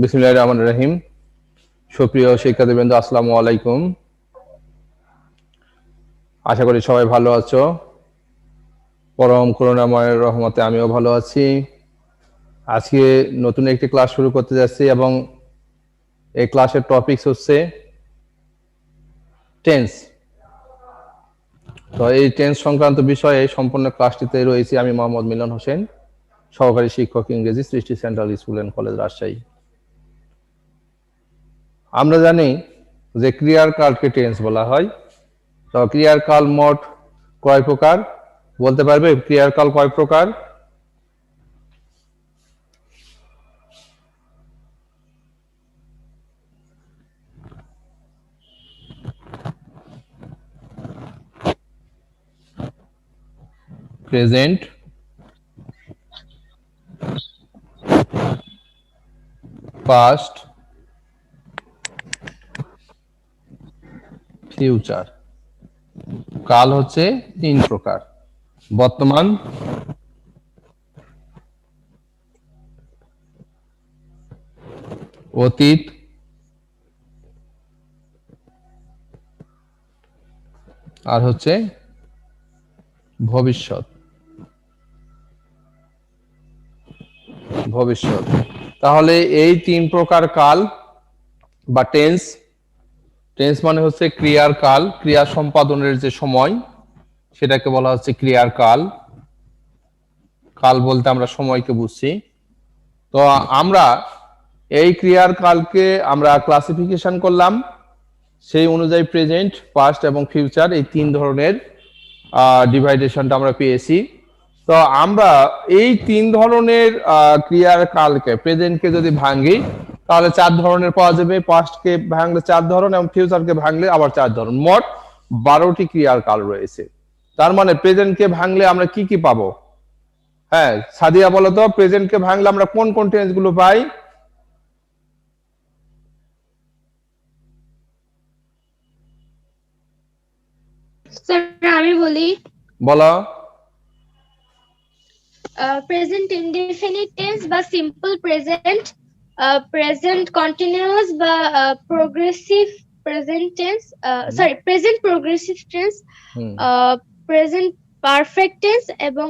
বিসমিল্লাহির রহমানির রহিম। সুপ্রিয় শিক্ষার্থীবৃন্দ, আসসালামু আলাইকুম। আশা করি সবাই ভালো আছো। পরম করুণাময়ের রহমতে আমিও ভালো আছি। আজকে নতুন একটি ক্লাস শুরু করতে যাচ্ছি এবং এই ক্লাসের টপিকস হচ্ছে টেন্স। তো এই টেন্স সংক্রান্ত বিষয়ে সম্পূর্ণ ক্লাসটিতে রয়েছি আমি মোহাম্মদ মিলন হোসেন, সহকারী শিক্ষক ইংরেজি, সৃষ্টি central school and college, Rajshahi. আমরা জানি যে ক্রিয়ার কালকে টেন্স বলা হয়। তো ক্রিয়ার কাল মোট কয় প্রকার বলতে পারবে? ক্রিয়ার কাল কয় প্রকার? Present, past, future. কাল হচ্ছে তিন প্রকার: বর্তমান, অতীত, আর হচ্ছে ভবিষ্যৎ। ভবিষ্যৎ। তাহলে এই তিন প্রকার কাল বা টেন্স, টেন্স মানে হচ্ছে ক্রিয়ার কাল, ক্রিয়া সম্পাদনের যে সময় সেটাকে বলা হচ্ছে ক্রিয়ার কাল। কাল বলতে আমরা সময়কে বুঝছি। তো আমরা এই ক্রিয়ার কালকে আমরা ক্লাসিফিকেশন করলাম, সেই অনুযায়ী প্রেজেন্ট, পাস্ট এবং ফিউচার এই তিন ধরনের ডিভাইডেশনটা আমরা পেয়েছি। তো আমরা এই তিন ধরনের ক্রিয়ার কালকে, প্রেজেন্টকে যদি ভাঙি তাহলে চার ধরনের পাওয়া যাবে, পাস্টকে ভাঙলে চার ধরন এবং ফিউচারকে ভাঙলে আবার চার ধরন, মোট 12টি ক্রিয়ার কাল রয়েছে। তার মানে প্রেজেন্টকে ভাঙলে আমরা কি কি পাবো? হ্যাঁ সাদিয়া বলো তো, প্রেজেন্টকে ভাঙলে আমরা কোন কোন টেন্স গুলো পাই? স্যার আমি বলি, বলো। প্রেজেন্ট ইনডেফিনিট টেন্স বা সিম্পল প্রেজেন্ট, প্রেজেন্ট কন্টিনিউয়াস বা progressive present tense, sorry present progressive tense, present perfect tense এবং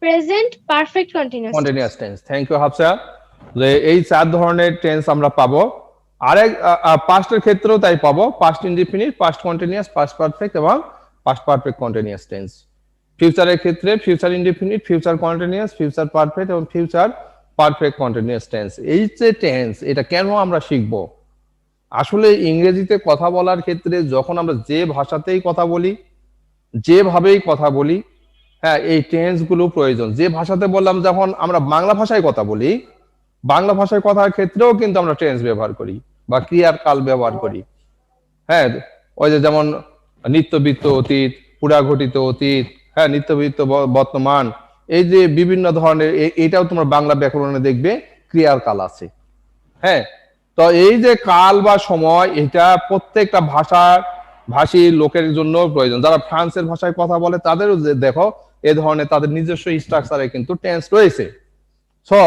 present perfect continuous continuous tense. Thank you Hafsa. যে এই চার ধরনের টেন্স আমরা পাবো। আরেক পাস্টের ক্ষেত্রেও তাই পাবো, past indefinite, past continuous, past perfect এবং পাস্ট পারফেক্ট কন্টিনিউয়াস টেন্স। ফিউচারের ক্ষেত্রে future indefinite, future continuous, future perfect এবং ফিউচার পারফেক্ট কন্টিনিউয়াস টেন্স। এই যে টেন্স, এটা কেন আমরা শিখব? আসলে ইংরেজিতে কথা বলার ক্ষেত্রে যখন আমরা যে ভাষাতেই কথা বলি, যেভাবেই কথা বলি, হ্যাঁ এই টেন্স গুলো প্রয়োজন। যে ভাষাতে বললাম, যখন আমরা বাংলা ভাষায় কথা বলি, বাংলা ভাষায় কথার ক্ষেত্রেও কিন্তু আমরা টেন্স ব্যবহার করি বা ক্রিয়ার কাল ব্যবহার করি। হ্যাঁ ওই যে যেমন নিত্যবৃত্ত অতীত, পুরাঘটিত অতীত, হ্যাঁ নিত্যবৃত্ত বর্তমান, এই যে বিভিন্ন ধরনের, এটাও তোমরা বাংলা ব্যাকরণে দেখবে ক্রিয়ার কাল আছে। হ্যাঁ তো এই যে কাল বা সময়, এটা প্রত্যেকটা ভাষী লোকের জন্য প্রয়োজন। যারা ফ্রান্সের ভাষায় কথা বলে তাদেরও দেখো এ ধরনের তাদের নিজস্ব স্ট্রাকচারে কিন্তু টেন্স রয়েছে। সো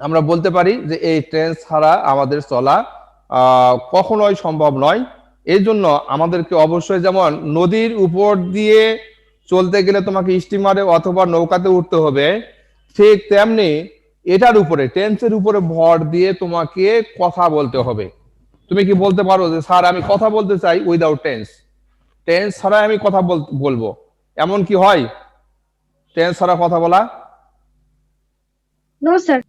আমরা বলতে পারি যে এই টেন্স ছাড়া আমাদের চলা কখনোই সম্ভব নয়। এই জন্য আমাদেরকে অবশ্যই, যেমন নদীর উপর দিয়ে চলতে গেলে তোমাকে স্টিমারে অথবা নৌকাতে উঠতে হবে, ঠিক তেমনি এটার উপরে, টেন্সের উপরে ভর দিয়ে তোমাকে কথা বলতে হবে। তুমি কি বলতে পারো যে স্যার আমি কথা বলতে চাই উইদাউট টেন্স, টেন্স ছাড়া আমি কথা বলবো, এমন কি হয়? টেন্স ছাড়া কথা বলা? No sir.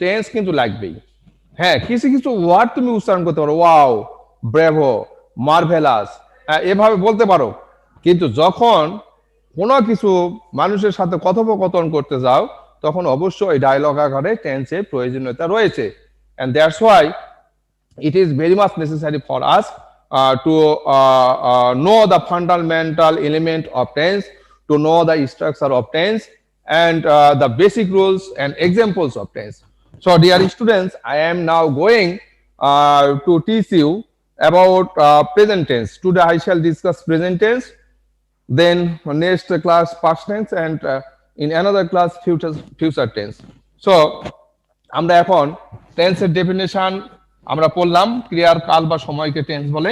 টেন্স কিন্তু লাগবেই। হ্যাঁ কিছু কিছু ওয়ার্ড তুমি উচ্চারণ করতে পারো, ওয়াও, ব্রেভো, মার্ভেলাস, এভাবে বলতে পারো। কিন্তু যখন কোনো কিছু মানুষের সাথে কথোপকথন করতে যাও, তখন অবশ্যই ডায়লগ আকারে টেন্সের প্রয়োজনীয়তা রয়েছে। And that's why it is very much necessary for us to know the fundamental element of tense, to know the structure of tense, and the basic rules and examples of tense. So dear students, I am now going to teach you about present tense. Today I shall discuss present tense, then next class past tense, and in another class future tense. So আমরা এখন টেন্সের definition আমরা পড়লাম, ক্রিয়ার কাল বা সময়কে tense বলে।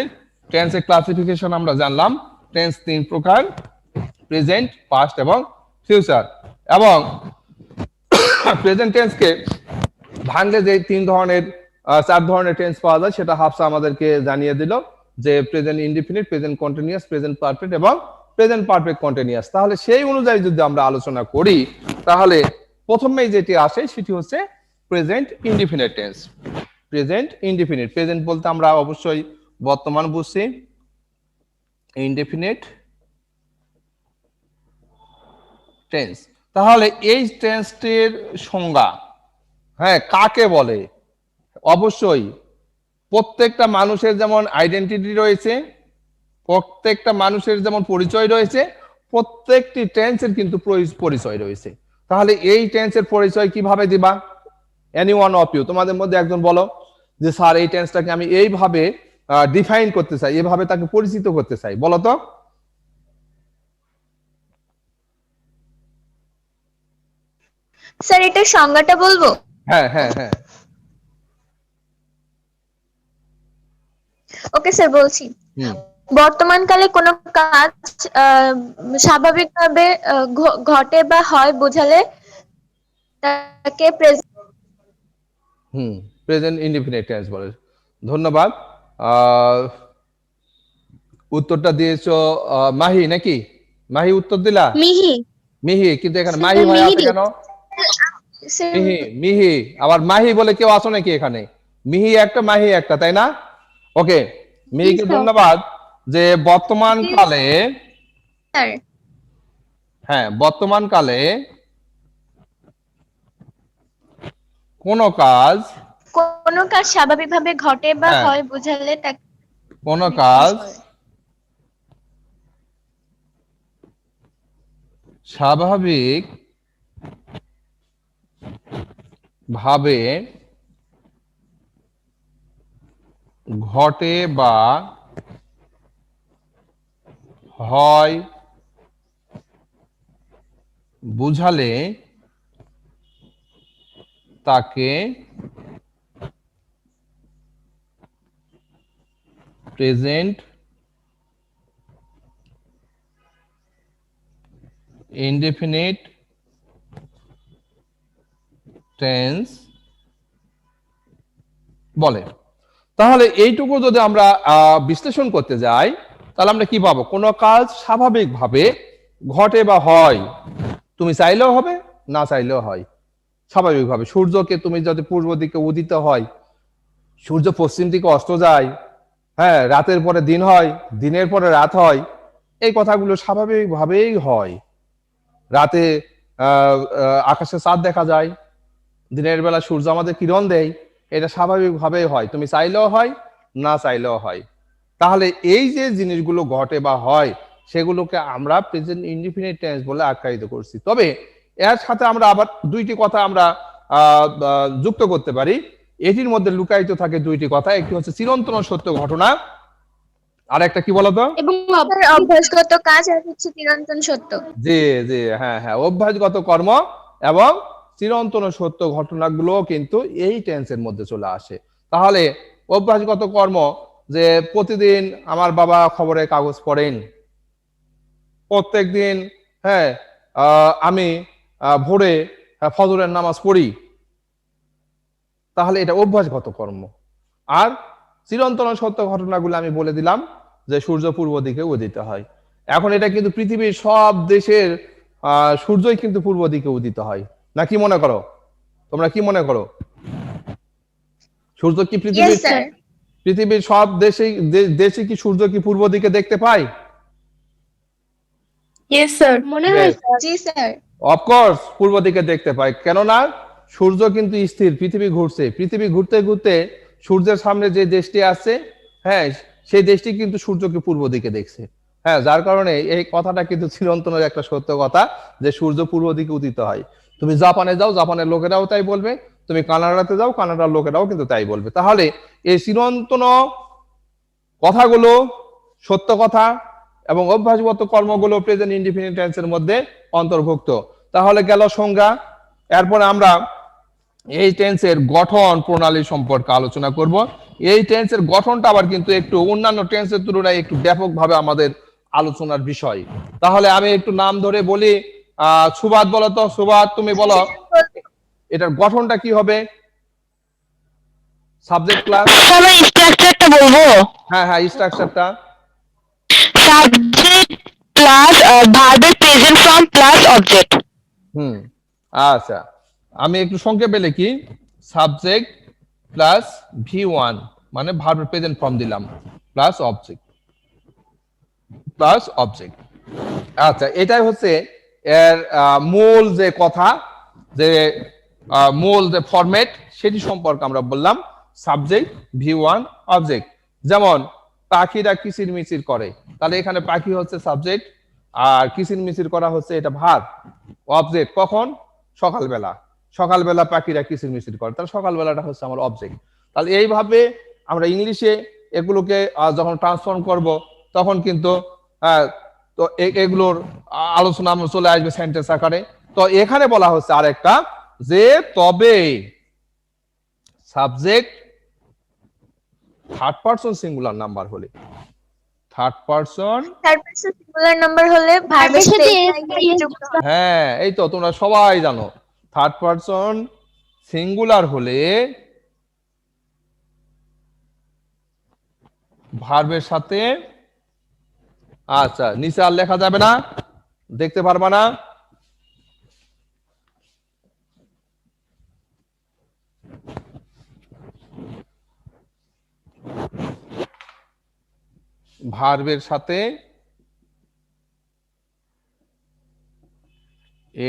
টেন্সের ক্লাসিফিকেশন আমরা জানলাম, টেন্স তিন প্রকার, প্রেজেন্ট, পাস্ট এবং ফিউচার। এবং প্রেজেন্ট টেন্সকে ভাঙলে যে চার ধরনের টেন্স পাওয়া যায় সেটা হাফসা আমাদেরকে জানিয়ে দিল, যে present indefinite, present continuous, present perfect এবং প্রেজেন্ট পারফেক্ট কন্টিনিউয়াস। তাহলে সেই অনুযায়ী যদি আমরা আলোচনা করি তাহলে প্রথমেই যেটি আসে সেটি হচ্ছে present indefinite tense. Present indefinite, present বলতে আমরা অবশ্যই বর্তমান বুঝছি, ইনডিফিনিট টেন্স। তাহলে এই টেন্সটির সংজ্ঞা, হ্যাঁ, কাকে বলে? অবশ্যই প্রত্যেকটা মানুষের যেমন আইডেন্টিটি রয়েছে, প্রত্যেকটা মানুষের যেমন পরিচয় রয়েছে, প্রত্যেকটি টেন্সের কিন্তু পরিচয় রয়েছে। তাহলে এই টেন্সের পরিচয় কিভাবে দিবা? এনি ওয়ান অফ ইউ, তোমাদের মধ্যে একজন বলো যে স্যার এই টেন্সটাকে আমি এইভাবে ডিফাইন করতে চাই, এইভাবে তাকে পরিচিত করতে চাই, বলো তো। স্যার এটার সংজ্ঞাটা বলবো? হ্যাঁ হ্যাঁ হ্যাঁ, ওকে স্যার, বলছি। বর্তমানকালে কোনো কাজ স্বাভাবিকভাবে ঘটে বা হয় বোঝালে তাকে প্রেজেন্ট ইনডিফিনিট টেন্স বলে। ধন্যবাদ। উত্তরটা দিয়েছো মাহি নাকি? মাহি উত্তর দিলা? মিহি। মিহি, কিন্তু এখানে মাহি ভাই আছে কেন? মিহি, মিহি আবার মাহি বলে কেউ আছো নাকি এখানে? মিহি একটা, মাহি একটা, তাই না? ওকে, মিহিকে ধন্যবাদ। যে বর্তমান কালে, হ্যাঁ, বর্তমান কালে কোন কাজ স্বাভাবিকভাবে ঘটে বা হয় বোঝালে তাকে কোন কাজ স্বাভাবিক ভাবে ঘটে বা হয় বুঝালে তাকে প্রেজেন্ট ইনডেফিনিট টেন্স বলে। তাহলে এইটুকু যদি আমরা বিশ্লেষণ করতে যাই তাহলে আমরা কি পাবো? কোনো কাজ স্বাভাবিকভাবে ঘটে বা হয়, তুমি চাইলেও হবে, না চাইলেও হয়, স্বাভাবিকভাবে। সূর্যকে তুমি যদি পূর্ব দিকে উদিত হয়, সূর্য পশ্চিম দিকে অস্ত যায়, হ্যাঁ, রাতের পরে দিন হয়, দিনের পরে রাত হয়, এই কথাগুলো স্বাভাবিকভাবেই হয়। রাতে আকাশে চাঁদ দেখা যায়, দিনের বেলা সূর্য আমাদের কিরণ দেয়, এটা স্বাভাবিকভাবেই হয়, তুমি চাইলেও হয়, না চাইলেও হয়। তাহলে এই যে জিনিসগুলো ঘটে বা হয় সেগুলোকে আমরা প্রেজেন্ট ইনডিফিনিট টেন্স বলে আখ্যায়িত করছি। তবে এর সাথে আমরা আবার দুইটি কথা আমরা যুক্ত করতে পারি। এটির মধ্যে লুকায়িত থাকে দুইটি কথা, একটি হচ্ছে চিরন্তন সত্য ঘটনা, আর একটা কি বলতো? এবং অভ্যাসগত কাজ, আর হচ্ছে চিরন্তন সত্য। জি জি, হ্যাঁ হ্যাঁ, অভ্যাসগত কর্ম এবং চিরন্তন সত্য ঘটনাগুলো কিন্তু এই টেন্সের মধ্যে চলে আসে। তাহলে অভ্যাসগত কর্ম, যে প্রতিদিন আমার বাবা খবরের কাগজ পড়েন, প্রত্যেকদিন, হ্যাঁ, আমি ভোরে ফজরের নামাজ পড়ি, তাহলে এটা অভ্যাসগত কর্ম। আর চিরন্তন সত্য ঘটনাগুলো আমি বলে দিলাম যে সূর্য পূর্ব দিকে উদিত হয়। এখন এটা কিন্তু পৃথিবীর সব দেশের সূর্যই কিন্তু পূর্ব দিকে উদিত হয়, না কি মনে করো? তোমরা কি মনে করো? সূর্য কি পৃথিবীর সব দেশে কি সূর্য কি পূর্ব দিকে দেখতে পায়? ইয়েস স্যার, মনে হয়। জি স্যার, অফকোর্স পূর্ব দিকে দেখতে পায়, কেননা সূর্য কিন্তু স্থির, পৃথিবী ঘুরছে, পৃথিবী ঘুরতে ঘুরতে সূর্যের সামনে যে দেশটি আছে, হ্যাঁ, সেই দেশটি কিন্তু সূর্যকে পূর্ব দিকে দেখছে। হ্যাঁ, যার কারণে এই কথাটা কিন্তু চিরন্তনের একটা সত্য কথা যে সূর্য পূর্ব দিকে উদিত হয়। তুমি জাপানে যাও, জাপানের লোকেরাও তাই বলবে, তুমি কানাডাতে যাও, কানাডার লোকেরাও কিন্তু তাই বলবে। তাহলে এই চিরন্তন কথাগুলো সত্য কথা এবং অভ্যাসগত কর্মগুলো প্রেজেন্ট ইনডিফিনিট টেন্সের মধ্যে অন্তর্ভুক্ত। তাহলে গেল সংজ্ঞা। এরপরে আমরা এই টেন্সের গঠন প্রণালী সম্পর্কে আলোচনা করব। এই টেন্সের গঠনটা আবার কিন্তু একটু অন্যান্য টেন্সের তুলনায় একটু ব্যাপকভাবে আমাদের আলোচনার বিষয়। তাহলে আমি একটু নাম ধরে বলি। সুবাদ বলো তো, সুবাদ তুমি বলো এটার গঠনটা কি হবে? সাবজেক্ট প্লাস, আমি স্ট্রাকচারটা বলবো। হ্যাঁ হ্যাঁ স্ট্রাকচারটা সাবজেক্ট প্লাস ভার্বের প্রেজেন্ট ফর্ম প্লাস অবজেক্ট। আচ্ছা, আমি একটু সংক্ষেপে লিখি। সাবজেক্ট প্লাস V1 মানে ভার্বের প্রেজেন্ট ফর্ম দিলাম প্লাস অবজেক্ট আচ্ছা, এটাই হচ্ছে এর মূল যে কথা, যে মূল যে ফরম্যাট সেটি সম্পর্কে আমরা বললাম। Subject V1 object. যেমন পাখিরা কিচিরমিচির করে, তাহলে এখানে পাখি হচ্ছে সাবজেক্ট আর কিচিরমিচির করা হচ্ছে এটা ভার্ব। অবজেক্ট কখন? সকালবেলা পাখিরা কিচিরমিচির করে, তাহলে সকালবেলাটা হচ্ছে আমার অবজেক্ট। তাহলে এইভাবে আমরা ইংলিশে এগুলোকে যখন ট্রান্সফর্ম করব তখন কিন্তু তো এগুলোর আলোচনা আমরা চলে আসবে সেন্টেন্স আকারে। তো এখানে বলা হচ্ছে আরেকটা, যে তবে subject third person singular number হলে, থার্ড পারসন সিঙ্গুলার নাম্বার হলে ভার্বের সাথে যুক্ত হয়। হ্যাঁ এই তো তোমরা সবাই জানো, থার্ড পারসন সিঙ্গুলার হলে ভার্বের সাথে, আচ্ছা নিচে আর লেখা যাবে না, দেখতে পারবা না, ভার্বের সাথে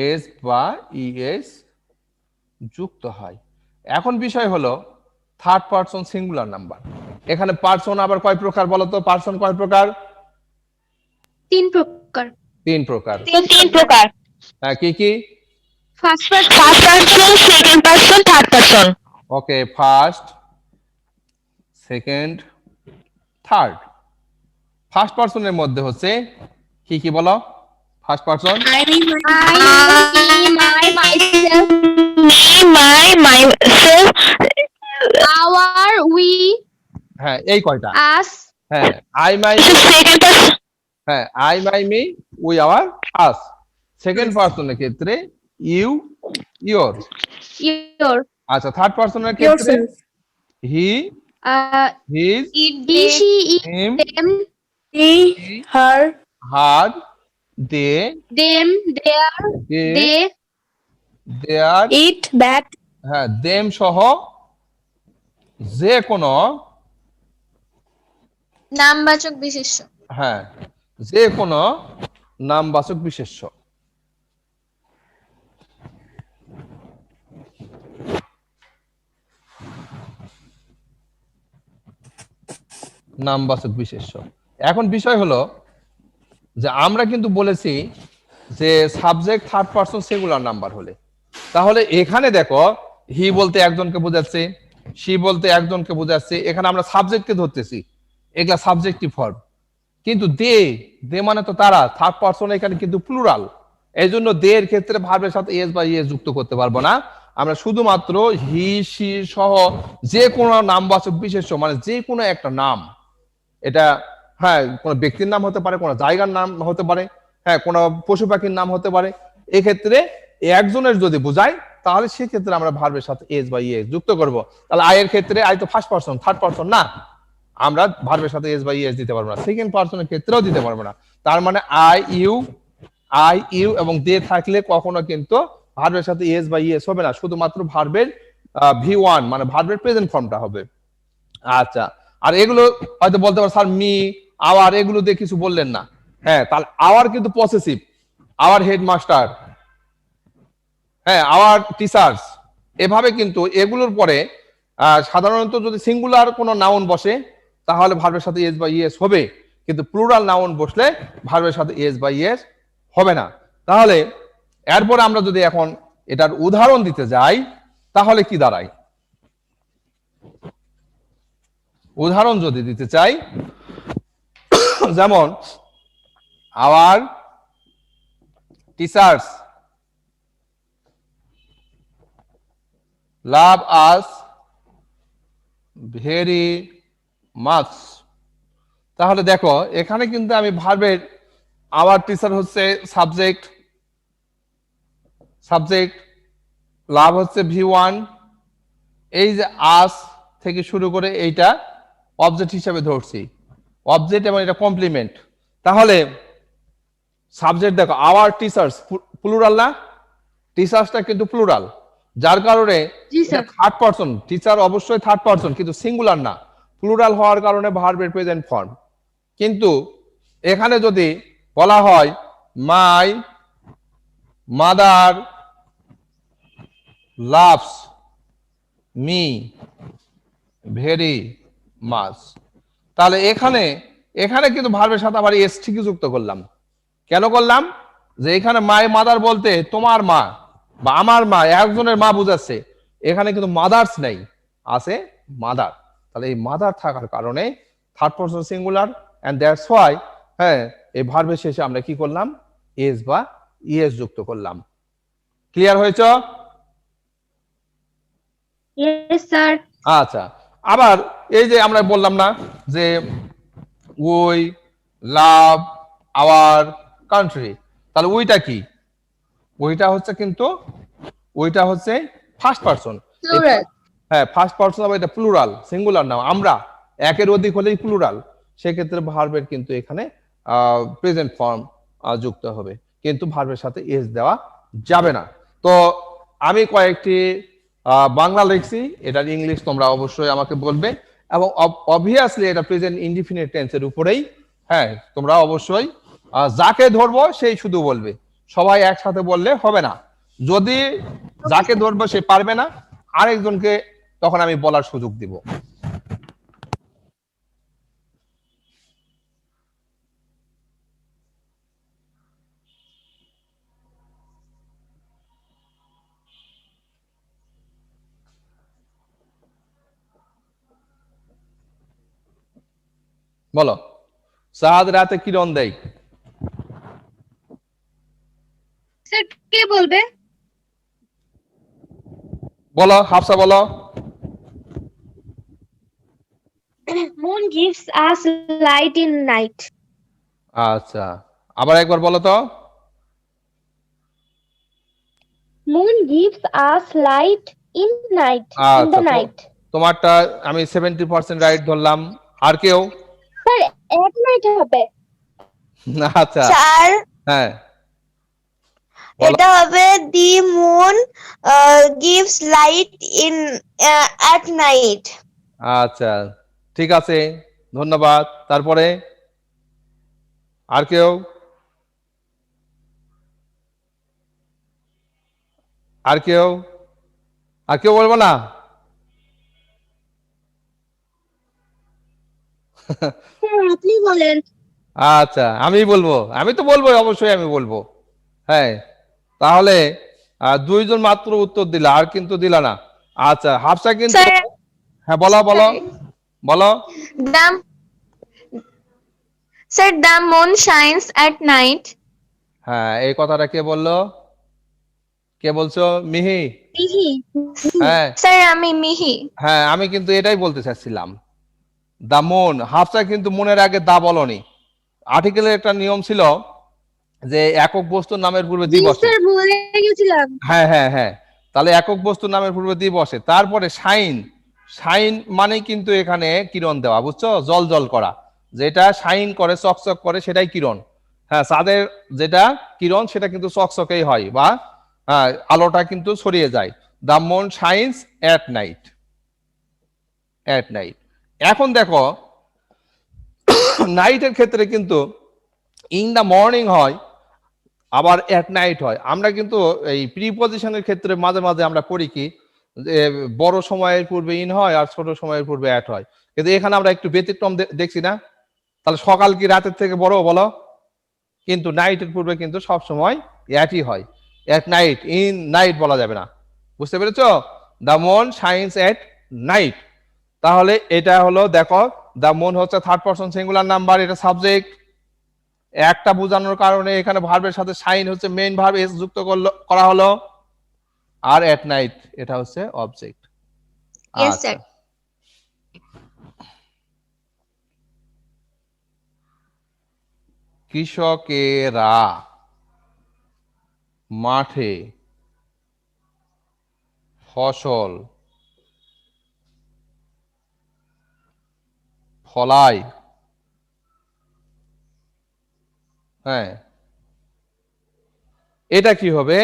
এস বা ইএস যুক্ত হয়। এখন বিষয় হলো থার্ড পারসন সিঙ্গুলার নাম্বার। এখানে পারসন আবার কয় প্রকার বলো তো? পারসন কয় প্রকার? 3 প্রকার। 3 প্রকার। তিন প্রকার। হ্যাঁ কি কি? First first person, second person, third person. Okay, first, second, third. First পারসনের মধ্যে হচ্ছে কি কি বলো? First person I, me, myself, myself, our, we, হ্যাঁ এই কয়টা? us, হ্যাঁ আই মাই, সেকেন্ড পারসন, হ্যাঁ I my me, we our, us. Second পারসনের ক্ষেত্রে ইউ, ইওর। your, আচ্ছা থার্ড পারসনের ক্ষেত্রে he, his, he, she, it, him, them, her, her, they, them, their, they, their, it, that, হ্যাঁ them সহ যে কোনো, নামবাচক বিশেষ্য। হ্যাঁ যে কোনো নামবাচক বিশেষ্য। নামবাচক বিশেষ্য। এখন বিষয় হলো যে আমরা কিন্তু বলেছি যে subject third person singular number হলে, তাহলে এখানে দেখো হি বলতে একজনকে বোঝাচ্ছে, সি বলতে একজনকে বোঝাচ্ছে, এখানে আমরা সাবজেক্টকে ধরতেছি, এগুলা সাবজেক্টিভ ফর্ম। কিন্তু দে, দে মানে তো তারা, থার্ড পারসন এখানে কিন্তু প্লুরাল। এই জন্য দে এর ক্ষেত্রে ভার্বের সাথে এস বা ইএস যুক্ত করতে পারবো না। আমরা শুধুমাত্র হি, সি সহ যে কোনো নামবাচক বিশেষ্য মানে যে কোনো একটা নাম, এটা হ্যাঁ কোনো ব্যক্তির নাম হতে পারে, কোনো জায়গার নাম হতে পারে, হ্যাঁ কোনো পশু পাখির নাম হতে পারে, এক্ষেত্রে একজনের যদি বোঝায় তাহলে সেক্ষেত্রে আমরা ভার্বের সাথে এস বা ইএস যুক্ত করব। তাহলে আই এর ক্ষেত্রে আই তো ফার্স্ট পারসন, থার্ড পারসন না, আমরা ভার্বের সাথে এস বা ইএস দিতে পারবো না। সেকেন্ড পারসনের ক্ষেত্রেও দিতে পারবো না। তার মানে আই ইউ এবং দে থাকলে কখনো কিন্তু ভার্বের সাথে এস বা ইএস হবে না, শুধুমাত্র ভার্বের V1 মানে ভার্বের প্রেজেন্ট ফর্মটা হবে। আচ্ছা, আর এগুলো হয়তো বলতে পারো স্যার মি, আওয়ার এগুলো দিয়ে কিছু বললেন না। হ্যাঁ তাহলে আওয়ার কিন্তু পসেসিভ, আওয়ার হেডমাস্টার, হ্যাঁ আওয়ার টিচার্স, এভাবে কিন্তু এগুলোর পরে সাধারণত যদি সিঙ্গুলার কোনো নাউন বসে তাহলে ভার্বের সাথে এস বা ইএস হবে, কিন্তু প্লুরাল নাউন বসলে ভার্বের সাথে এস বা ইএস হবে না। তাহলে এরপরে আমরা যদি এখন এটার উদাহরণ দিতে যাই তাহলে কি দাঁড়ায়? উদাহরণ যদি দিতে চাই, যেমন our teachers love us very much. তাহলে দেখো এখানে কিন্তু আমি ভার্বের আওয়ার টিচার হচ্ছে সাবজেক্ট, লাভ হচ্ছে V1, এই যে আস থেকে শুরু করে এইটা অবজেক্ট হিসেবে ধরছি, অবজেক্ট এবং এটা কমপ্লিমেন্ট। তাহলে সাবজেক্ট দেখো আওয়ার টিচার্স প্লুরাল না, টিচার্সটা কিন্তু প্লুরাল, যার কারণে জি স্যার। থার্ড পারসন, টিচার অবশ্যই থার্ড পারসন কিন্তু সিঙ্গুলার না, প্লুরাল হওয়ার কারণে ভার্বের প্রেজেন্ট ফর্ম। কিন্তু এখানে যদি বলা হয় my mother loves me very much, তাহলে এখানে কিন্তু ভার্বের সাথে আবার এস ঠিকই যুক্ত করলাম। কেন করলাম? যে এখানে মাই মাদার বলতে তোমার মা বা আমার মা, একজনের মা বুঝাচ্ছে, এখানে কিন্তু মাদার্স নেই, আছে মাদার। তাহলে এই মাদার থাকার কারণে third person singular, and that's why হ্যাঁ এই ভার্বের শেষে আমরা কি করলাম, এস বা ইএস যুক্ত করলাম। ক্লিয়ার হয়েছে? Yes sir. আচ্ছা, আবার এই যে আমরা বললাম না যে উই লাভ আওয়ার কান্ট্রি, তাহলে উইটা কি? ওইটা হচ্ছে কিন্তু ওইটা হচ্ছে ফার্স্ট পারসন। প্লুরাল। হ্যাঁ ফার্স্ট পারসন, আবার এটা প্লুরাল, সিঙ্গুলার না। আমরা একের অধিক হলেই প্লুরাল, সেক্ষেত্রে ভার্বের কিন্তু এখানে প্রেজেন্ট ফর্ম যুক্ত হবে, কিন্তু ভার্বের সাথে এস দেওয়া যাবে না। তো আমি কয়েকটি বাংলা লিখছি, এটার ইংলিশ তোমরা অবশ্যই আমাকে বলবে, এবং অবভিয়াসলি এটা প্রেজেন্ট ইনডিফিনিট টেন্সের উপরেই। হ্যাঁ তোমরা অবশ্যই যাকে ধরবো সেই শুধু বলবে, সবাই একসাথে বললে হবে না। যদি যাকে ধরবো সে পারবে না, আরেকজনকে তখন আমি বলার সুযোগ দিব। বলো, চাঁদ রাতে কিরণ দেয়? স্যার কে বলবে? বলো হাফসা বলো। Moon gives us light in night. আচ্ছা, আবার একবার বলো তো। Moon gives us light in night, in the আচ্ছা, নাইট। তোমারটা আমি 70% রাইট ধরলাম। আর কেউ? স্যার এট নাইট হবে। আচ্ছা স্যার হ্যাঁ বলো। এটা হবে the moon gives light in at night. আচ্ছা ঠিক আছে, ধন্যবাদ। তারপরে আর কেউ? আর কেউ? আর কেউ বলবো না? স্যার আপনি বলেন। আচ্ছা আমি বলবো, আমি তো বলবো, অবশ্যই আমি বলবো। হ্যাঁ তাহলে দুইজন মাত্র উত্তর দিলা, আর কিন্তু দিলা না। আচ্ছা হাফসা কিন্তু, স্যার হ্যাঁ বলো বলো বলো। দাম sir the moon shines at night. হ্যাঁ এই কথাটা কে বললো? কে বলছো? মিহি? মিহি। হ্যাঁ স্যার আমি মিহি। হ্যাঁ আমি কিন্তু এটাই বলতে চাচ্ছিলাম, দা মুন। হাফসা কিন্তু মনের আগে দা বলনি। আর্টিকেলের একটা নিয়ম ছিল যে একক বস্তুর নামের পূর্বে দি বসে। স্যার ভুলে গেছিলাম। হ্যাঁ হ্যাঁ হ্যাঁ, তাহলে একক বস্তুর নামের পূর্বে দি বসে, তারপরে শাইন। শাইন মানে কিন্তু এখানে কিরণ দেওয়া, বুঝছো? জল জল করা, যেটা শাইন করে চকচক করে সেটাই কিরণ। হ্যাঁ চাঁদের যেটা কিরণ সেটা কিন্তু চকচকেই হয়, বা আলোটা কিন্তু ছড়িয়ে যায়। The moon shines at night, at night. এখন দেখো নাইটের ক্ষেত্রে কিন্তু ইন দা মর্নিং হয়, আবার এট নাইট হয়। আমরা কিন্তু এই প্রিপজিশনের ক্ষেত্রে মাঝে মাঝে আমরা করি কি, যে বড় সময়ের পূর্বে ইন হয় আর ছোট সময়ের পূর্বে এট হয়, কিন্তু এখানে আমরা একটু ব্যতিক্রম দেখছি না? তাহলে সকাল কি রাতের থেকে বড় বলো? কিন্তু নাইটের পূর্বে কিন্তু সব সময় এটই হয়, এট নাইট, ইন নাইট বলা যাবে না। বুঝতে পেরেছো? The moon shines at night. তাহলে এটা হলো, দেখো দা মুন হচ্ছে থার্ড পারসন সিঙ্গুলার নাম্বার, এটা সাবজেক্ট। একটা বোঝানোর কারণে এখানে ভার্বের সাথে সাইন হচ্ছে মেইন ভার্ব, এস যুক্ত করা হলো। আর এট নাইট এটা হচ্ছে অবজেক্ট। Yes, আচ্ছা, sir. কৃষকেরা মাঠে ফসল ফলায়। হ্যাঁ, এটা কি হবে?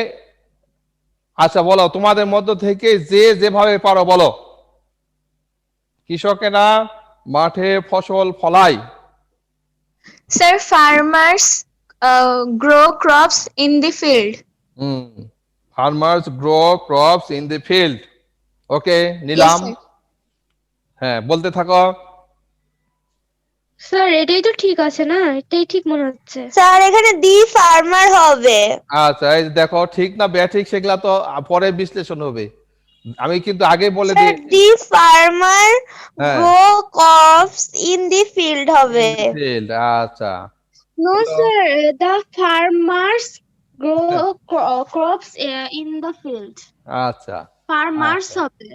আচ্ছা বলো, তোমাদের মধ্য থেকে যে যেভাবে পারো বলো। কৃষকেরা মাঠে ফসল ফলায়। Sir, farmers grow crops in the field. Farmers grow crops in the field. Okay, Yes, নিলাম। sir. হ্যাঁ, বলতে থাকো। স্যার এটাই তো ঠিক আছে না, এটাই ঠিক মনে হচ্ছে। স্যার এখানে দি ফার্মার হবে। আচ্ছা, এই দেখো ঠিক না ব্যাঠিক সেগুলা তো পরে বিশ্লেষণ হবে। আমি কিন্তু আগে বলে স্যার দিই। দি ফার্মার হ্যাঁ, grow crops in the field হবে। ফিল্ড। আচ্ছা, নো তো sir, the farmers grow crops in the field. আচ্ছা, ফার্মার্স আচ্ছা, হবে।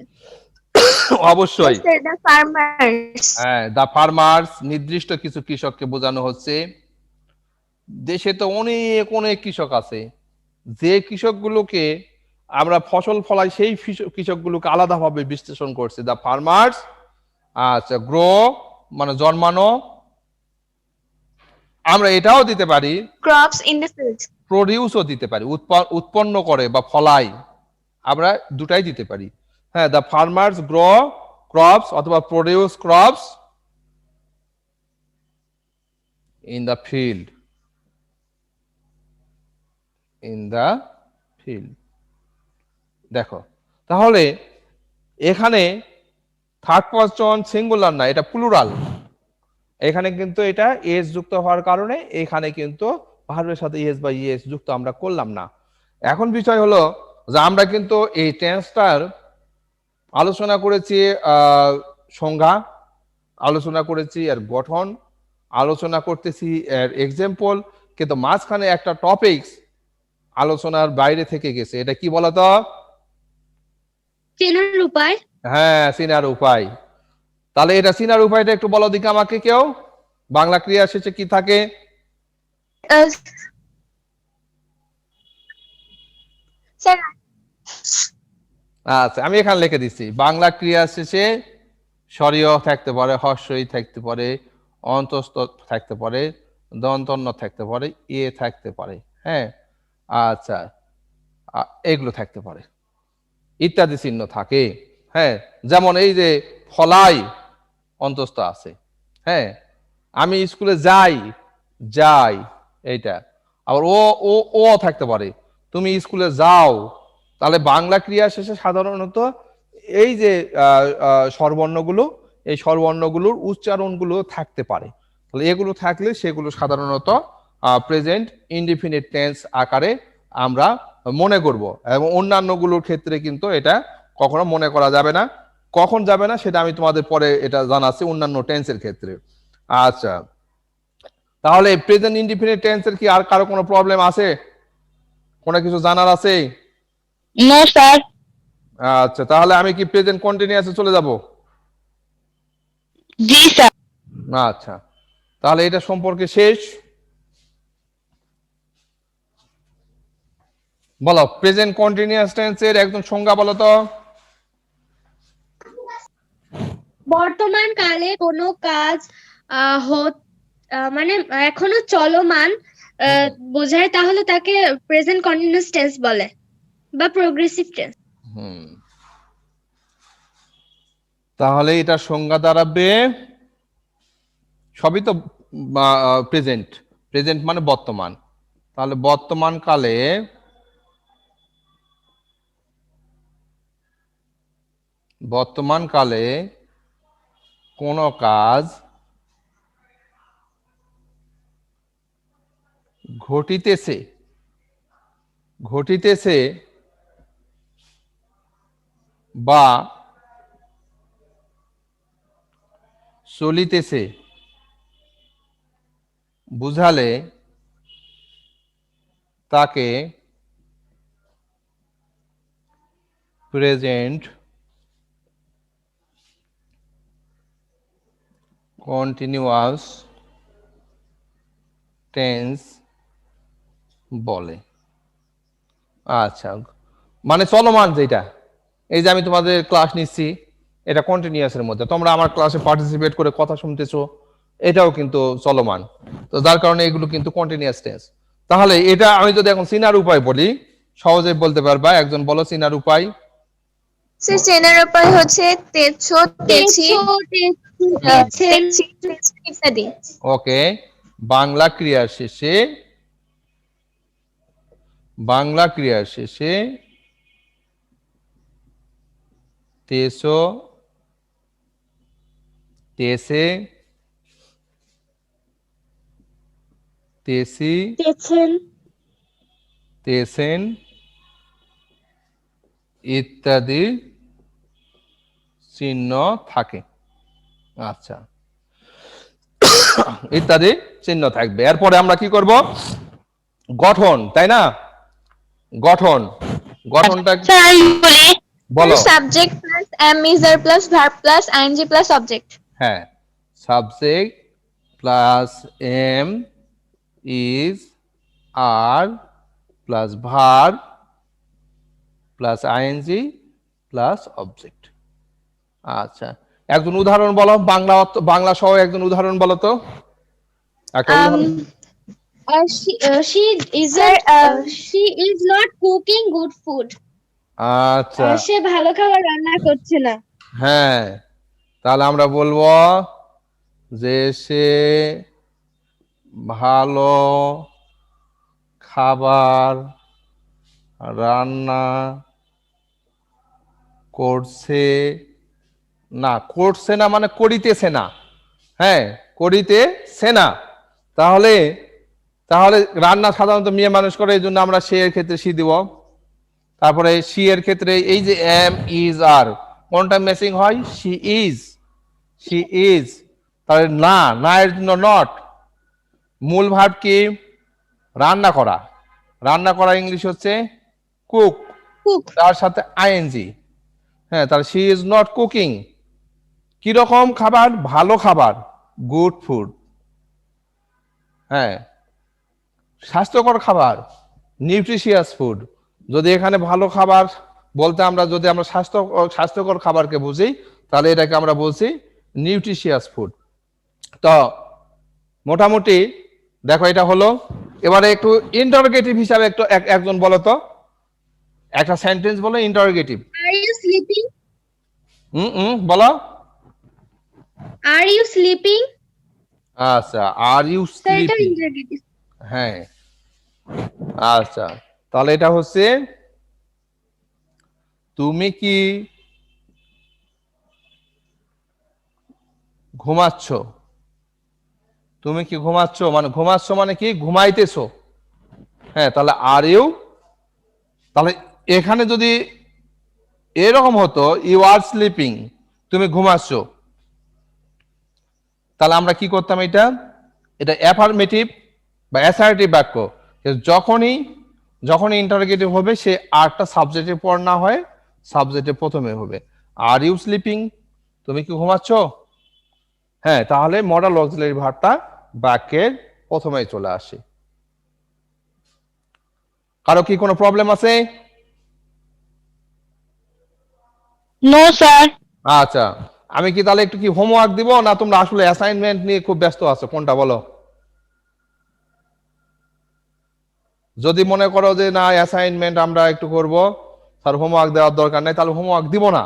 অবশ্যই। Yes, sir, the farmers. হ্যাঁ, দা ফার্মার্স নির্দিষ্ট কিছু কৃষককে বোঝানো হচ্ছে। দেশে তো অনেক অনেক কৃষক আছে, যে কৃষকগুলোকে আমরা ফসল ফলাই সেই কৃষকগুলোকে আলাদাভাবে বিশ্লেষণ করছে দা ফার্মার্স। আচ্ছা, গ্রো মানে জন্মানো। আমরা এটাও দিতে পারি, Crops in the field. প্রডিউসও দিতে পারি, উৎপন্ন করে বা ফলায়। আমরা দুটাই দিতে পারি। হ্যাঁ, দা ফার্মার্স গ্রো ক্রপস অথবা produce crops in the field. In the field. দেখো, তাহলে এখানে থার্ড পারসন সিঙ্গুলার না, এটা প্লুরাল। এখানে কিন্তু এটা এস যুক্ত হওয়ার কারণে এখানে কিন্তু ভার্বের সাথে ইএস বা ইএস যুক্ত আমরা করলাম না। এখন বিষয় হলো যে আমরা কিন্তু এই টেন্সটার আলোচনা করেছি, সংজ্ঞা আলোচনা করেছি, এর গঠন আলোচনা করতেছি, এর এক্সাম্পল, কিন্তু মাঝখানে একটা টপিকস আলোচনার বাইরে থেকে গেছে। এটা কি বলতো? চেনার উপায়। হ্যাঁ, চিনার উপায়। তাহলে এটা চিনার উপায়টা একটু বলো দিকে আমাকে কেউ। বাংলা ক্রিয়া শেষে কি থাকে? Sir, আচ্ছা, আমি এখানে লিখে দিচ্ছি, বাংলা ক্রিয়া শেষে স্বরীয় থাকতে পারে, হর্ষই থাকতে পারে, অন্তস্থ থাকতে পারে, দন্তন্য থাকতে পারে, এ থাকতে পারে। হ্যাঁ, আচ্ছা, এগুলো থাকতে পারে, ইত্যাদি চিহ্ন থাকে। হ্যাঁ, যেমন এই যে ফলাই অন্তস্থ আছে। হ্যাঁ, আমি স্কুলে যাই, যাই এইটা। আবার ও ও ও থাকতে পারে, তুমি স্কুলে যাও। তাহলে বাংলা ক্রিয়া শেষে সাধারণত এই যে স্বরবর্ণগুলো, এই স্বরবর্ণগুলোর উচ্চারণগুলো থাকতে পারে। তাহলে এগুলো থাকলে সেগুলো সাধারণত প্রেজেন্ট ইনডিফিনিট টেন্স আকারে আমরা মনে করব, এবং অন্যান্যগুলোর ক্ষেত্রে কিন্তু এটা কখনো মনে করা যাবে না। কখন যাবে না সেটা আমি তোমাদের পরে এটা জানাচ্ছি অন্যান্য টেন্সের ক্ষেত্রে। আচ্ছা, তাহলে প্রেজেন্ট ইনডিফিনিট টেন্সের কি আর কারো কোনো প্রবলেম আছে? কোনো কিছু জানার আছে? No, sir. আচ্ছা, তাহলে আমি কি প্রেজেন্ট কন্টিনিউয়াসে চলে যাব? Ji, sir. আচ্ছা, তাহলে এটা সম্পর্কে শেষ। বলো, প্রেজেন্ট কন্টিনিউয়াস টেন্সের একদম সংজ্ঞা বলো তো। বর্তমান কালে কোনো কাজ মানে এখনো চলমান বোঝায়, তাহলে তাকে প্রেজেন্ট কন্টিনিউয়াস টেন্স বলে বা প্রোগ্রেসিভ টেন্স। হুম, তাহলে এটা সংজ্ঞা দাঁড়াবে, সবই তো প্রেজেন্ট, প্রেজেন্ট মানে বর্তমান। তাহলে বর্তমান কালে কোনো কাজ ঘটিতেছে বা চলিতেছে বুঝালে তাকে প্রেজেন্ট কন্টিনিউয়াস টেন্স বলে। আচ্ছা, মানে চলমান যেটা, এই যে আমি তোমাদের ক্লাস নিচ্ছি এটা কন্টিনিউয়াসের মধ্যে, তোমরা আমার ক্লাসে পার্টিসিপেট করে কথা শুনতেছো, এটাও কিন্তু চলমান। তো যার কারণে এগুলো কিন্তু কন্টিনিউয়াস টেন্স। তাহলে এটা আমি যদি এখন চিনার উপায় বলি, সহজে বলতে পারবা, একজন বলো চিনার উপায়। স্যার চেনার উপায় হচ্ছে তেছো, তেছি, তেছেন, তেছি, তেছি ইত্যাদি। ওকে, বাংলা ক্রিয়ার শেষে, বাংলা ক্রিয়ার শেষে তেছো, তেসে, তেসি, তেছেন, তেসেন ইত্যাদি চিহ্ন থাকে। আচ্ছা, ইত্যাদি চিহ্ন থাকবে। এরপরে আমরা কি করব, গঠন, তাই না? গঠন, গঠনটা Sir, I বলি বলো। Subject plus am is are plus verb plus ING plus object. হ্যাঁ, subject plus am is are plus verb plus ING plus object. আচ্ছা, একজন উদাহরণ বলো, বাংলা বাংলা সহ একজন উদাহরণ বলো তো, একটা উদাহরণ। she isn't she is not cooking good food. আচ্ছা, সে ভালো খাবার রান্না করছে না। হ্যাঁ, তাহলে আমরা বলবো যে সে ভালো খাবার রান্না করছে না, করছে না মানে করিতেছে না, হ্যাঁ, করিতেছে না। তাহলে তাহলে রান্না সাধারণত মেয়ে মানুষ করে, এই জন্য আমরা সে এর ক্ষেত্রে সি দিব। তারপরে সি এর ক্ষেত্রে এই যে এম ইজ আর, কোনটা ম্যাচিং হয়, সি ইজ, সি ইজ। তাহলে না, না এর জন্য নট। মূল ভার্ব কি, রান্না করা, রান্না করা ইংলিশ হচ্ছে কুক, কুক, তার সাথে আইএনজি। হ্যাঁ, তাহলে শি ইজ নট কুকিং। কিরকম খাবার, ভালো খাবার, গুড ফুড। হ্যাঁ, স্বাস্থ্যকর খাবার, নিউট্রিশিয়াস ফুড। যদি এখানে ভালো খাবার বলতে আমরা যদি আমরা স্বাস্থ্যকর খাবারকে বুঝি, তাহলে এটাকে আমরা বলছি নিউট্রিশিয়াস ফুড। তো মোটামুটি দেখো এটা হলো। এবারে একটু ইন্টারোগেটিভ হিসাবে একটু একজন বলো তো, একটা সেন্টেন্স বলো ইন্টারোগেটিভ। আর ইউ স্লিপিং, বলো। আর ইউ স্লিপিং, আচ্ছা, আর ইউ স্যার এটা স্লিপিং। ইন্টারোগেটিভ। হ্যাঁ, আচ্ছা, তাহলে এটা হচ্ছে তুমি কি ঘুমাচ্ছ, তুমি কি ঘুমাচ্ছ মানে, ঘুমাচ্ছ মানে কি, ঘুমাইতেছো। হ্যাঁ, তাহলে আর ইউ, তাহলে এখানে যদি এরকম হতো ইউ আর স্লিপিং, তুমি ঘুমাচ্ছ, তাহলে আমরা কি করতাম, এটা এটা অ্যাফার্মেটিভ বা অ্যাসার্টিভ বাক্য। যখনই যখনই ইন্টারোগেটিভ হবে, সে আরটা সাবজেক্টের পর না হয় সাবজেক্টের প্রথমে হবে। আর ইউ স্লিপিং, তুমি কি ঘুমাচ্ছ, হ্যাঁ, তাহলে মডাল অক্সিলারি ভার্বটা বাক্যের প্রথমেই চলে আসে। কারো কি কোনো প্রবলেম আছে? no, sir. আচ্ছা, আমি কি তাহলে একটু কি হোমওয়ার্ক দিব, না তোমরা আসলে অ্যাসাইনমেন্ট নিয়ে খুব ব্যস্ত আছো, কোনটা বলো? যদি মনে করো যে না অ্যাসাইনমেন্ট আমরা একটু করব, স্যার হোমওয়ার্ক দেওয়ার দরকার নেই, তাহলে হোমওয়ার্ক দিব না।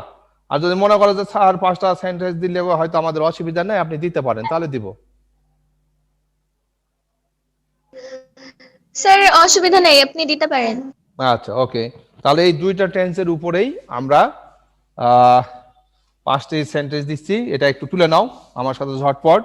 আর যদি মনে করো যে স্যার 5টা সেন্টেন্স দিলে হয়তো আমাদের অসুবিধা নেই, আপনি দিতে পারেন, তাহলে দিব। স্যার অসুবিধা নেই, আপনি দিতে পারেন। আচ্ছা, ওকে, তাহলে এই দুইটা টেন্সের উপরেই আমরা 5টি সেন্টেন্স দিচ্ছি, এটা একটু তুলে নাও আমার সাথে ঝটপট।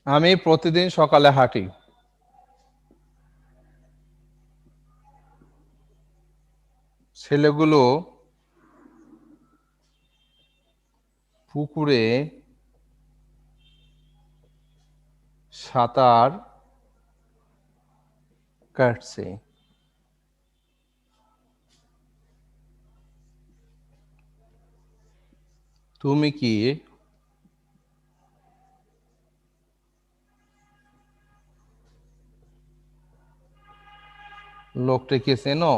আমি প্রতিদিন সকালে হাঁটি। ছেলেগুলো পুকুরে সাঁতার কাটছে। তুমি কি লোকটিকে চেনো?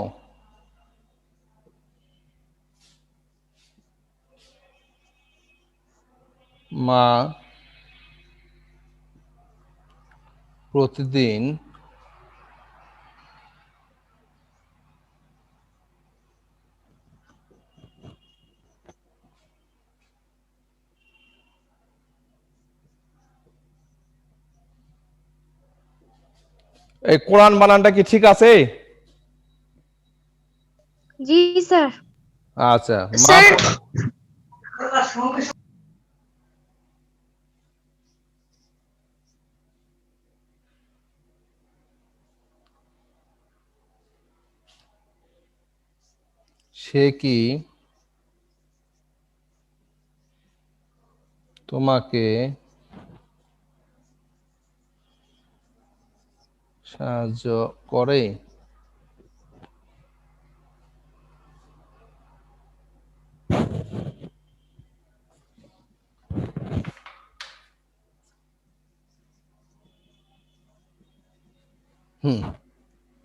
মা প্রতিদিন এই কোরআন বানানটা কি ঠিক আছে? জি স্যার। আচ্ছা, মা স্যার সে কি তোমাকে সাহায্য করে?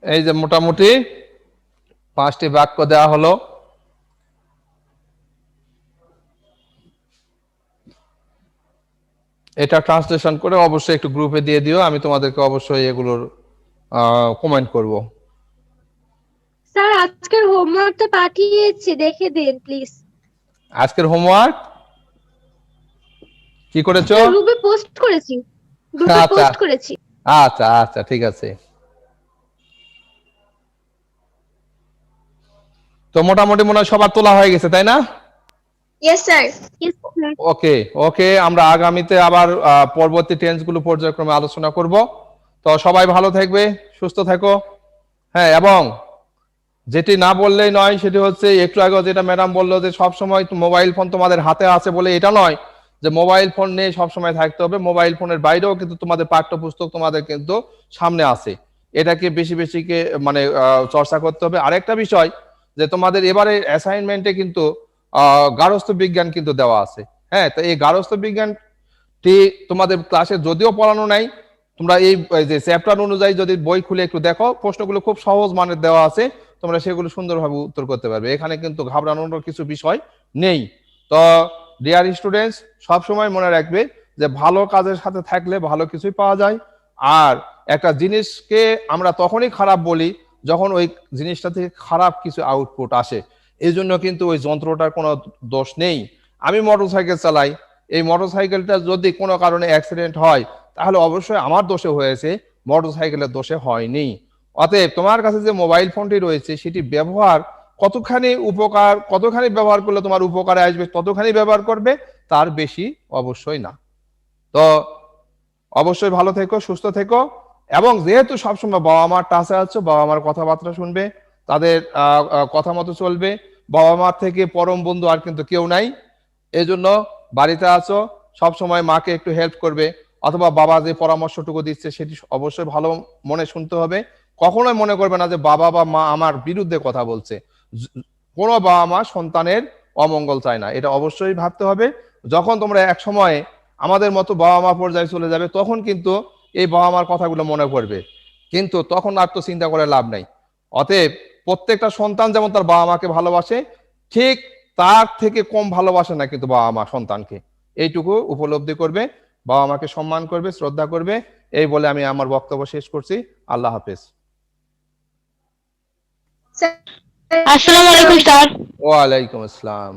এই যে মোটামুটি 5টি বাক্য দেওয়া হলো। এটা ট্রান্সলেশন করে অবশ্যই একটু গ্রুপে দিয়ে দিও, আমি তোমাদেরকে অবশ্যই এগুলোর কমেন্ট করব। স্যার আজকের হোমওয়ার্কটা পাঠিয়েছি, দেখে দিন প্লিজ। আজকের হোমওয়ার্ক কি করেছো? গ্রুপে পোস্ট করেছি, গ্রুপে আচ্ছা পোস্ট করেছি। আচ্ছা আচ্ছা, ঠিক আছে। তো মোটামুটি মনে হয় সবার তোলা হয়ে গেছে, তাই না? Yes sir. ওকে ওকে, আমরা আগামীতে আবার পরবর্তী টেন্সগুলো পর্যায়ক্রমে আলোচনা করব। তো সবাই ভালো থাকবে, সুস্থ থাকো। হ্যাঁ, এবং যেটি না বললেই নয় সেটি হচ্ছে, একটু আগে যেটা ম্যাডাম বললো যে সব সময় মোবাইল ফোন তোমাদের হাতে আছে বলে এটা নয় যে মোবাইল ফোন নিয়ে সব সময় থাকতে হবে। মোবাইল ফোনের বাইরেও কিন্তু তোমাদের পাঠ্যপুস্তক তোমাদের কিন্তু সামনে আছে, এটাকে বেশি বেশি মানে চর্চা করতে হবে। আরেকটা বিষয় যে তোমাদের এবারে অ্যাসাইনমেন্টে কিন্তু গার্হস্থ্য বিজ্ঞান কিন্তু দেওয়া আছে। হ্যাঁ, তো এই গার্হস্থ্য বিজ্ঞানটি তোমাদের ক্লাসে যদিও পড়ানো নাই, তোমরা এই যে চ্যাপ্টার অনুযায়ী যদি বই খুলে একটু দেখো, প্রশ্নগুলো খুব সহজ মানের দেওয়া আছে, তোমরা সেগুলো সুন্দরভাবে উত্তর করতে পারবে। এখানে কিন্তু ঘাবড়ানোর কিছু বিষয় নেই। তো ডিয়ার স্টুডেন্টস, সবসময় মনে রাখবে যে ভালো কাজের সাথে থাকলে ভালো কিছুই পাওয়া যায়। আর একটা জিনিসকে আমরা তখনই খারাপ বলি যখন ওই জিনিসটা থেকে খারাপ কিছু আউটপুট আসে। এই জন্য কিন্তু ওই যন্ত্রটার কোনো দোষ নেই। আমি মোটরসাইকেল চালাই, এই মোটরসাইকেলটা যদি কোনো কারণে অ্যাক্সিডেন্ট হয় তাহলে অবশ্যই আমার দোষে হয়েছে, মোটরসাইকেলের দোষে হয়নি। অতএব তোমার কাছে যে মোবাইল ফোনটি রয়েছে সেটি ব্যবহার কতখানি উপকার, কতখানি ব্যবহার করলে তোমার উপকারে আসবে ততখানি ব্যবহার করবে, তার বেশি অবশ্যই না। তো অবশ্যই ভালো থেকো, সুস্থ থেকো, এবং যেহেতু সবসময় বাবা মার টাচে আছো, বাবা মার কথাবার্তা শুনবে, তাদের কথা মতো চলবে। বাবা মার থেকে পরম বন্ধু আর কিন্তু কেউ নাই। এই জন্য বাড়িতে আছো, সবসময় মাকে একটু হেল্প করবে, অথবা বাবা যে পরামর্শটুকু দিচ্ছে সেটি অবশ্যই ভালো মনে শুনতে হবে। কখনোই মনে করবে না যে বাবা বা মা আমার বিরুদ্ধে কথা বলছে। কোনো বাবা মা সন্তানের অমঙ্গল চায় না, এটা অবশ্যই ভাবতে হবে। যখন তোমরা এক সময়ে আমাদের মতো বাবা মা পর্যায়ে চলে যাবে তখন কিন্তু এই বাবা মার কথাগুলো মনে পড়বে, কিন্তু তখন আর তো চিন্তা করে লাভ নাই। অতএব প্রত্যেকটা সন্তান যেমন তার বাবা মাকে ভালোবাসে, ঠিক তার থেকে কম ভালোবাসে না কিন্তু বাবা মা সন্তানকে। এইটুকু উপলব্ধি করবে, বাবা মাকে সম্মান করবে, শ্রদ্ধা করবে। এই বলে আমি আমার বক্তব্য শেষ করছি। আল্লাহ হাফেজ। Assalamu alaikum, sir. ওয়ালাইকুম আসসালাম।